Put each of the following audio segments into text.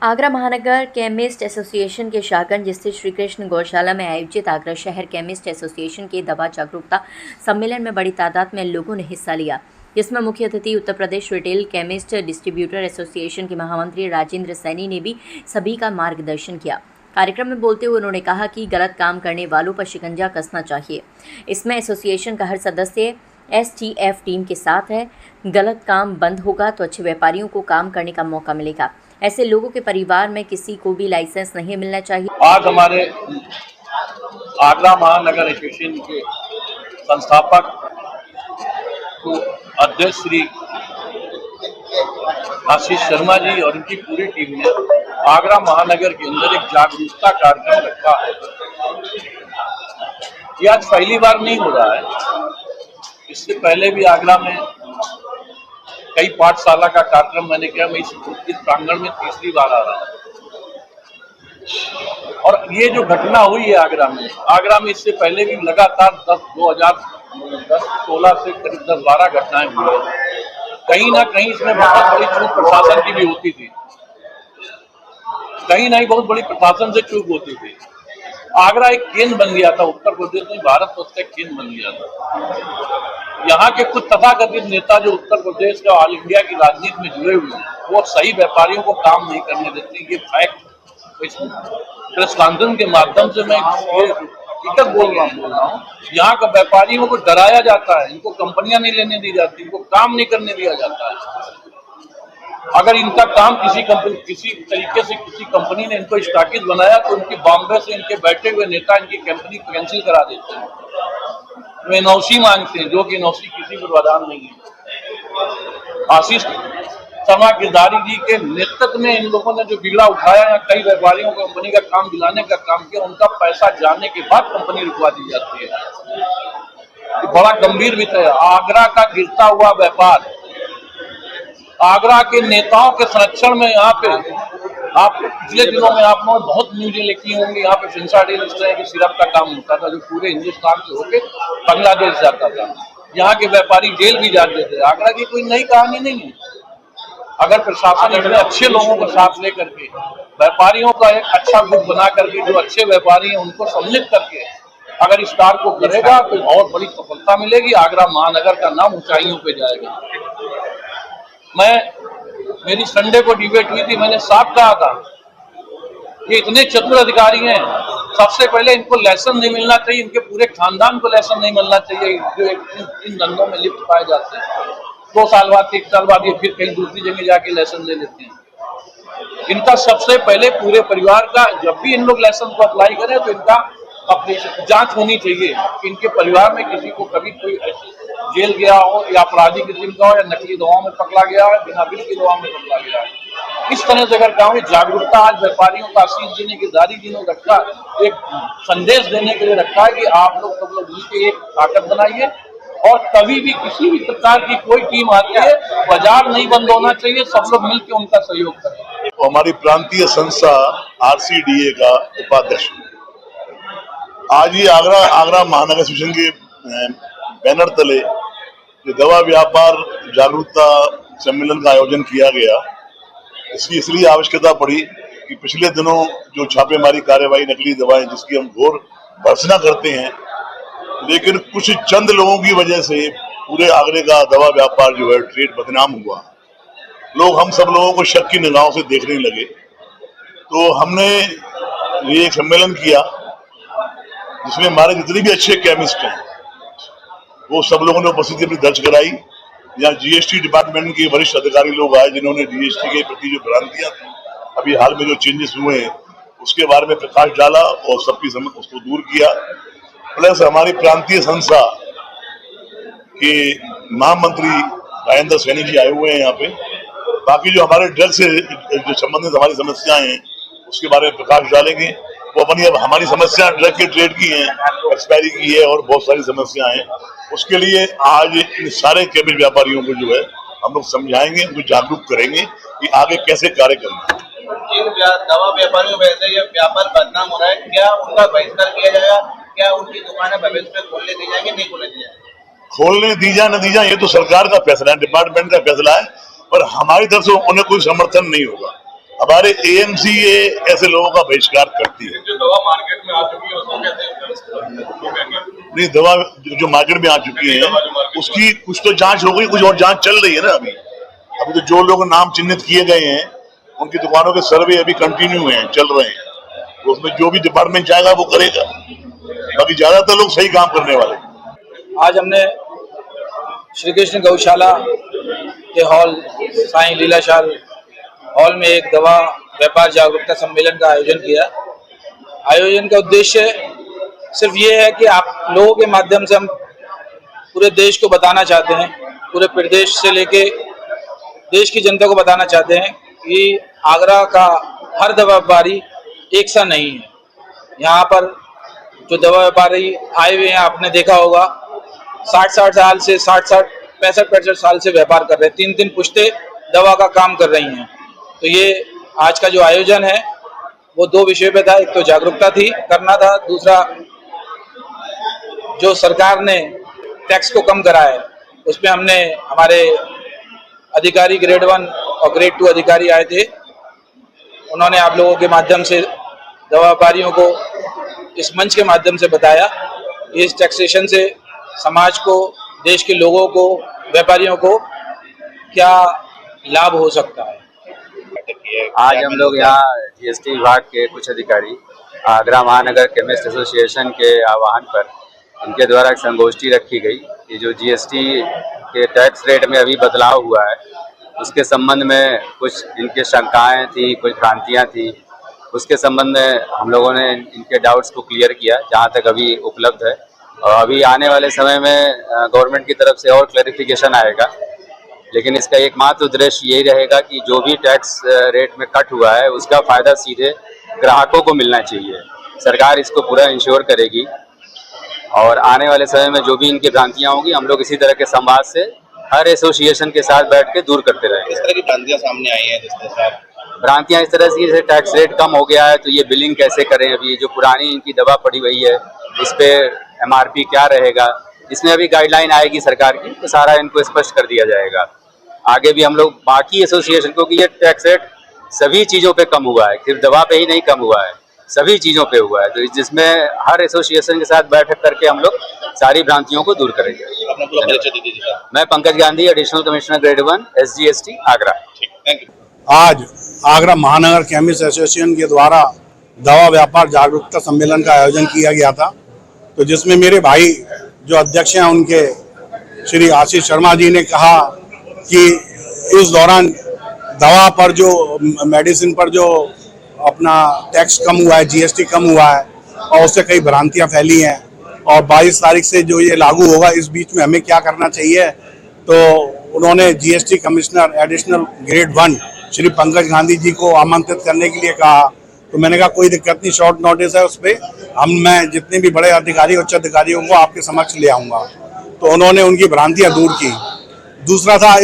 आगरा महानगर chemist association के शाहगंज स्थित श्री कृष्ण गौशाला में आयोजित आगरा शहर केमिस्ट एसोसिएशन के दवा जागरूकता सम्मेलन में बड़ी तादाद में लोगों ने हिस्सा लिया, जिसमें मुख्य अतिथि Uttar Pradesh retail chemist distributor association के महामंत्री राजेंद्र सैनी ने भी सभी का मार्गदर्शन किया। कार्यक्रम में बोलते हुए उन्होंने कहा कि गलत काम करने वालों पर शिकंजा कसना चाहिए। इसमें एसोसिएशन का हर सदस्य STF टीम के साथ है। गलत काम बंद होगा तो अच्छे व्यापारियों को काम करने का मौका मिलेगा। ऐसे लोगों के परिवार में किसी को भी लाइसेंस नहीं मिलना चाहिए। आज हमारे आगरा महानगर एसोसिएशन के संस्थापक अध्यक्ष श्री आशीष शर्मा जी और उनकी पूरी टीम ने आगरा महानगर के अंदर एक जागरूकता कार्यक्रम रखा है। ये आज पहली बार नहीं हो रहा है, इससे पहले भी आगरा में कई पाठशाला का कार्यक्रम मैंने किया। मैं इस प्रांगण में तीसरी बार आ रहा हूँ और ये जो घटना हुई है आगरा में इससे पहले भी लगातार 2016 से करीब 10-12 घटनाएं हुई है। कहीं ना कहीं इसमें बहुत बड़ी चूक प्रशासन की भी होती थी, कहीं नहीं बहुत बड़ी प्रशासन से चूक होती थी। आगरा एक केंद्र बन गया था, उत्तर प्रदेश में भारत वर्ष का केंद्र बन गया था। यहाँ के कुछ तथाकथित नेता जो उत्तर प्रदेश का ऑल इंडिया की राजनीति में जुड़े हुए हैं, वो सही व्यापारियों को काम नहीं करने देते। ये फैक्ट प्रेस कॉन्फ्रेंस के माध्यम से मैं हकीकत बोल रहा हूँ। यहाँ का व्यापारियों को डराया जाता है, इनको कंपनियां नहीं लेने दी जाती, इनको काम नहीं करने दिया जाता है। अगर इनका काम किसी तरीके से किसी कंपनी ने इनको स्टॉकिस्ट बनाया तो उनकी बॉम्बे से इनके बैठे हुए नेता इनकी कंपनी कैंसिल करा देते हैं। वे एनओसी मांगते हैं, जो कि एनओसी किसी को वरदान नहीं है। आशीष शर्मा गिरधारी जी के नेतृत्व में इन लोगों ने जो बिगड़ा उठाया है, कई व्यापारियों को कंपनी का काम दिलाने का काम किया, उनका पैसा जाने के बाद कंपनी रुकवा दी जाती है। ये बड़ा गंभीर विषय है। आगरा का गिरता हुआ व्यापार, आगरा के नेताओं के संरक्षण में यहाँ पे आप पिछले दिनों में आप लोग बहुत न्यूज़ें लिखी होंगी। यहाँ पे फिंसाडेल इस तरह के सिरप का काम होता था जो पूरे हिंदुस्तान से होके बांग्लादेश जाता था। यहाँ के व्यापारी जेल भी जाते थे। आगरा की कोई नई कहानी नहीं है। अगर प्रशासन इतने अच्छे लोगों को साथ लेकर के व्यापारियों का एक अच्छा ग्रुप बना करके जो अच्छे व्यापारी हैं उनको सम्मिलित करके अगर इस कार्य को करेगा तो बहुत बड़ी सफलता मिलेगी। आगरा महानगर का नाम ऊंचाइयों पे जाएगा। मेरी संडे को डिबेट हुई थी, मैंने साफ कहा था ये इतने चतुर अधिकारी हैं, सबसे पहले इनको लाइसेंस नहीं मिलना चाहिए, इनके पूरे खानदान को लाइसेंस नहीं मिलना चाहिए जो इन धंधों में लिप्त पाए जाते हैं। 2 साल बाद 1 साल बाद ये फिर कहीं दूसरी जगह जाके लाइसेंस ले लेते हैं। इनका सबसे पहले पूरे परिवार का, जब भी इन लोग लाइसेंस को अप्लाई करें तो इनका अपनी जांच होनी चाहिए कि इनके परिवार में किसी को कभी कोई ऐसी जेल गया हो या अपराधी किस्म का हो या नकली दवाओं में पकड़ा गया है, बिना बिल की दवाओं में पकड़ा गया है। इस तरह से अगर गाँव जागरूकता आज व्यापारियों का आशीष जी ने गिरधारी जी ने रखा, एक संदेश देने के लिए रखा है कि आप लोग सब लोग मिलकर एक ताकत बनाइए और कभी भी किसी भी प्रकार की कोई टीम आती है, बाजार नहीं बंद होना चाहिए, सब लोग मिलकर उनका सहयोग करें। तो हमारी प्रांतीय संस्था RCDA का उपाध्यक्ष आज ही आगरा महानगर एसोसिएशन के बैनर तले ये दवा व्यापार जागरूकता सम्मेलन का आयोजन किया गया। इसकी इसलिए आवश्यकता पड़ी कि पिछले दिनों जो छापेमारी कार्यवाही नकली दवाएं जिसकी हम घोर भर्त्सना करते हैं, लेकिन कुछ चंद लोगों की वजह से पूरे आगरे का दवा व्यापार जो है ट्रेड बदनाम हुआ। लोग हम सब लोगों को शक की निगाहों से देखने लगे। तो हमने ये एक सम्मेलन किया जिसमें हमारे जितने भी अच्छे केमिस्ट हैं वो सब लोगों ने उपस्थिति अपनी दर्ज कराई। यहाँ GST डिपार्टमेंट के वरिष्ठ अधिकारी लोग आए जिन्होंने GST के प्रति जो भ्रांतियां थी, अभी हाल में जो चेंजेस हुए हैं उसके बारे में प्रकाश डाला और सबकी समझ उसको दूर किया। प्लस हमारी प्रांतीय संस्था के महामंत्री राजेंद्र सैनी जी आए हुए हैं यहाँ पे। बाकी जो हमारे ड्रग से जो संबंधित हमारी समस्याएं हैं उसके बारे में प्रकाश डालेंगे। वो अपनी अब हमारी समस्या ड्रग के ट्रेड की है, एक्सपायरी की है और बहुत सारी समस्याएं हैं। उसके लिए आज इन सारे केमिस्ट व्यापारियों को जो है हम लोग समझाएंगे, उनको जागरूक करेंगे कि आगे कैसे कार्य करना है। दवा व्यापारियों वैसे ये व्यापार बदनाम हो रहा है, क्या उनका बहिष्कार किया जाएगा? क्या उनकी दुकानें भविष्य में खोलने दी जाएंगी, नहीं खोलने दी जाएंगी? खोलने दी जाए न दी जाए ये तो सरकार का फैसला है, डिपार्टमेंट का फैसला है, पर हमारी तरफ से उन्हें कोई समर्थन नहीं होगा। हमारे एएमसी ये ऐसे लोगों का बहिष्कार करती है। जो दवा मार्केट में आ चुकी है उसको कहते हैं नहीं, दवा जो मार्केट में आ चुकी है उसकी कुछ तो जांच हो गई, कुछ और जांच चल रही है ना। अभी तो जो लोग नाम चिन्हित किए गए हैं उनकी दुकानों के सर्वे अभी कंटिन्यू हैं, चल रहे हैं। तो उसमें जो भी डिपार्टमेंट चाहेगा वो करेगा, बाकी ज्यादातर लोग सही काम करने वाले। आज हमने श्री कृष्ण गौशाला के हॉल साईं लीलाशाल हॉल में एक दवा व्यापार जागरूकता सम्मेलन का आयोजन किया। आयोजन का उद्देश्य सिर्फ ये है कि आप लोगों के माध्यम से हम पूरे देश को बताना चाहते हैं, पूरे प्रदेश से लेके देश की जनता को बताना चाहते हैं कि आगरा का हर दवा व्यापारी एक सा नहीं है। यहाँ पर जो दवा व्यापारी आए हुए हैं आपने देखा होगा 60-60 साल से 65-65 साल से व्यापार कर रहे हैं, 3-3 पुश्ते दवा का काम कर रही हैं। तो ये आज का जो आयोजन है वो 2 विषय पे था। एक तो जागरूकता थी करना था, दूसरा जो सरकार ने टैक्स को कम करा है उसमें हमने हमारे अधिकारी ग्रेड 1 और ग्रेड 2 अधिकारी आए थे। उन्होंने आप लोगों के माध्यम से दवा व्यापारियों को इस मंच के माध्यम से बताया इस टैक्सेशन से समाज को, देश के लोगों को, व्यापारियों को क्या लाभ हो सकता है। आज हम लोग यहाँ जीएसटी विभाग के कुछ अधिकारी आगरा महानगर केमिस्ट एसोसिएशन के आह्वान पर इनके द्वारा एक संगोष्ठी रखी गई कि जो जीएसटी के टैक्स रेट में अभी बदलाव हुआ है उसके संबंध में कुछ इनके शंकाएं थी, कुछ भ्रांतियां थी। उसके संबंध में हम लोगों ने इनके डाउट्स को क्लियर किया जहां तक अभी उपलब्ध है, और अभी आने वाले समय में गवर्नमेंट की तरफ से और क्लैरिफिकेशन आएगा। लेकिन इसका एकमात्र उद्देश्य यही रहेगा कि जो भी टैक्स रेट में कट हुआ है उसका फ़ायदा सीधे ग्राहकों को मिलना चाहिए। सरकार इसको पूरा इंश्योर करेगी और आने वाले समय में जो भी इनकी भ्रांतियाँ होंगी हम लोग इसी तरह के संवाद से हर एसोसिएशन के साथ बैठ के दूर करते रहेंगे। इस तरह की भ्रांतियां सामने आई हैं जिसके साथ भ्रांतियाँ इस तरह से, जैसे टैक्स रेट कम हो गया है तो ये बिलिंग कैसे करें, अभी जो पुरानी इनकी दवा पड़ी हुई है उस पर MRP क्या रहेगा, इसमें अभी गाइडलाइन आएगी सरकार की तो सारा इनको स्पष्ट कर दिया जाएगा। आगे भी हम लोग बाकी एसोसिएशन को कि ये टैक्स रेट सभी चीज़ों पे कम हुआ है, सिर्फ दवा पे ही नहीं कम हुआ है, सभी चीज़ों पे हुआ है। तो जिसमें हर एसोसिएशन के साथ बैठक करके हम लोग सारी भ्रांतियों को दूर करेंगे। अपना पूरा परिचय दे दीजिए सर। मैं Pankaj Gandhi, additional commissioner grade 1 SGST Agra. ठीक, थैंक यू। आज आगरा महानगर केमिस्ट एसोसिएशन के द्वारा दवा व्यापार जागरूकता सम्मेलन का आयोजन किया गया था, तो जिसमें मेरे भाई जो अध्यक्ष हैं उनके श्री आशीष शर्मा जी ने कहा कि इस दौरान दवा पर जो मेडिसिन पर जो अपना टैक्स कम हुआ है, GST कम हुआ है और उससे कई भ्रांतियां फैली हैं और 22 तारीख से जो ये लागू होगा इस बीच में हमें क्या करना चाहिए। तो उन्होंने GST commissioner additional grade 1 Shri Pankaj Gandhi ji को आमंत्रित करने के लिए कहा। तो मैंने कहा कोई दिक्कत नहीं, शॉर्ट नोटिस है उस पर मैं जितने भी बड़े अधिकारी उच्च अधिकारियों को आपके समक्ष ले आऊँगा। तो उन्होंने उनकी भ्रांतियाँ दूर की। दूसरा था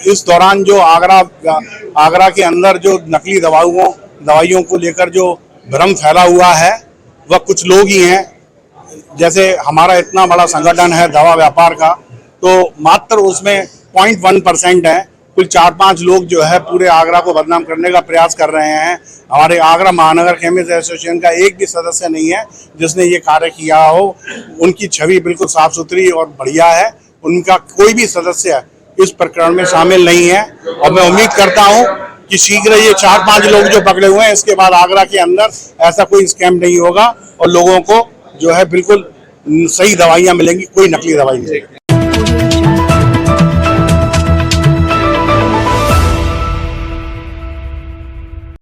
इस दौरान जो आगरा के अंदर जो नकली दवाइयों को लेकर जो भ्रम फैला हुआ है वह कुछ लोग ही हैं। जैसे हमारा इतना बड़ा संगठन है दवा व्यापार का, तो मात्र उसमें 0.1% है, कुल 4-5 लोग जो है पूरे आगरा को बदनाम करने का प्रयास कर रहे हैं। हमारे आगरा महानगर केमिस्ट एसोसिएशन का एक भी सदस्य नहीं है जिसने ये कार्य किया हो। उनकी छवि बिल्कुल साफ सुथरी और बढ़िया है, उनका कोई भी सदस्य इस प्रकरण में शामिल नहीं है। और मैं उम्मीद करता हूं कि शीघ्र ये 4-5 लोग जो पकड़े हुए हैं इसके बाद आगरा के अंदर ऐसा कोई स्कैम नहीं होगा और लोगों को जो है बिल्कुल सही दवाइयां मिलेंगी, कोई नकली दवाई नहीं।